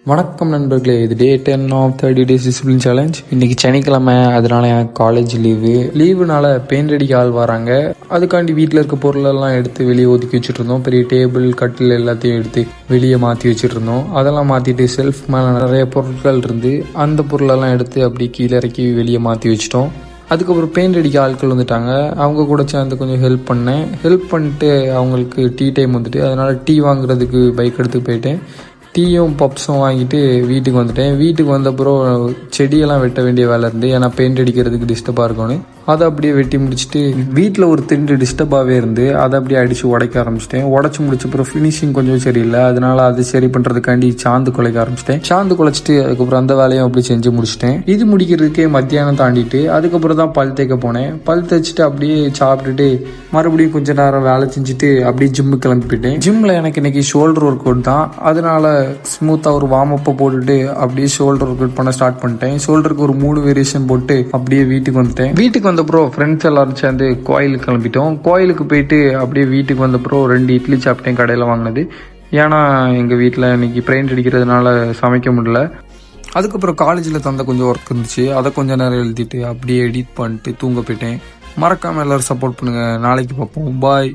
வணக்கம் நண்பர்களே, இது டே 10 ஆஃப் 30 days டிசிப்ளின் சேலஞ்ச். இன்னைக்கு சனிக்கிழமை, அதனால எனக்கு காலேஜ் லீவுனால பெயிண்ட் அடிக்க ஆள் வராங்க. அதுக்காண்டி வீட்டில் இருக்க பொருளெல்லாம் எடுத்து வெளியே ஒதுக்கி வச்சுட்டு இருந்தோம். பெரிய டேபிள் கட்டில் எல்லாத்தையும் எடுத்து வெளியே மாற்றி வச்சுட்டு இருந்தோம். அதெல்லாம் மாற்றிட்டு செல்ஃப் மேலே நிறைய பொருட்கள் இருந்து அந்த பொருளெல்லாம் எடுத்து அப்படி கீழே இறக்கி வெளியே மாற்றி வச்சிட்டோம். அதுக்கப்புறம் பெயிண்ட் அடிக்க ஆட்கள் வந்துட்டாங்க. அவங்க கூட சேர்ந்து கொஞ்சம் ஹெல்ப் பண்ணேன். ஹெல்ப் பண்ணிட்டு அவங்களுக்கு டீ டைம் வந்துட்டு, அதனால் டீ வாங்குறதுக்கு பைக் எடுத்து போயிட்டேன். டீயும் பப்ஸும் வாங்கிட்டு வீட்டுக்கு வந்துட்டேன். வீட்டுக்கு வந்தப்புறம் செடியெல்லாம் வெட்ட வேண்டிய வேலை இருந்து, ஏன்னா பெயிண்ட் அடிக்கிறதுக்கு டிஸ்டர்பாக இருக்கும்னு அதை அப்படியே வெட்டி முடிச்சுட்டு, வீட்டில் ஒரு திண்டு டிஸ்டர்பாகவே இருந்து அதை அப்படியே அடித்து உடைக்க ஆரம்பிச்சிட்டேன். உடச்சி முடிச்சப்பறம் ஃபினிஷிங் கொஞ்சம் சரியில்லை. அதனால அது சரி பண்ணுறதுக்காண்டி சாந்து குலைக்க ஆரம்பிச்சிட்டேன். சாந்து குலைச்சிட்டு அதுக்கப்புறம் அந்த வேலையும் அப்படி செஞ்சு முடிச்சிட்டேன். இது முடிக்கிறதுக்கே மத்தியானம் தாண்டிட்டு அதுக்கப்புறம் தான் பல் தேய்க்க போனேன். பல் தேய்ச்சிட்டு அப்படியே சாப்பிட்டுட்டு மறுபடியும் கொஞ்ச நேரம் வேலை செஞ்சுட்டு அப்படியே ஜிம்முக்கு கிளம்பி போயிட்டேன். ஜிம்மில் எனக்கு இன்னைக்கு ஷோல்டர் ஒர்க் அவுட் தான். அதனால ஸ்மூத்தாக ஒரு வார்ம் அப்பை போட்டுட்டு அப்படியே ஷோல்டர் ஒர்க் அவுட் பண்ண ஸ்டார்ட் பண்ணிட்டேன். ஷோல்டருக்கு ஒரு 3 வேரியேஷன் போட்டு அப்படியே வீட்டுக்கு வந்துட்டேன். வீட்டுக்கு வந்தப்பறம் ஃப்ரெண்ட்ஸ் எல்லாரும் சேர்ந்து கோயிலுக்கு கிளம்பிட்டோம். கோயிலுக்கு போயிட்டு அப்படியே வீட்டுக்கு வந்தப்பறம் 2 இட்லி சாப்பிட்டேன், கடையில் வாங்கினது. ஏன்னா எங்கள் வீட்டில் இன்னைக்கு பெயிண்ட் அடிக்கிறதுனால சமைக்க முடியல. அதுக்கப்புறம் காலேஜில் தந்த கொஞ்சம் ஒர்க் இருந்துச்சு, அதை கொஞ்சம் நேரம் எழுதிட்டு அப்படியே எடிட் பண்ணிட்டு தூங்க போயிட்டேன். மறக்காமல் எல்லோரும் சப்போர்ட் பண்ணுங்கள். நாளைக்கு பார்ப்போம். பாய்.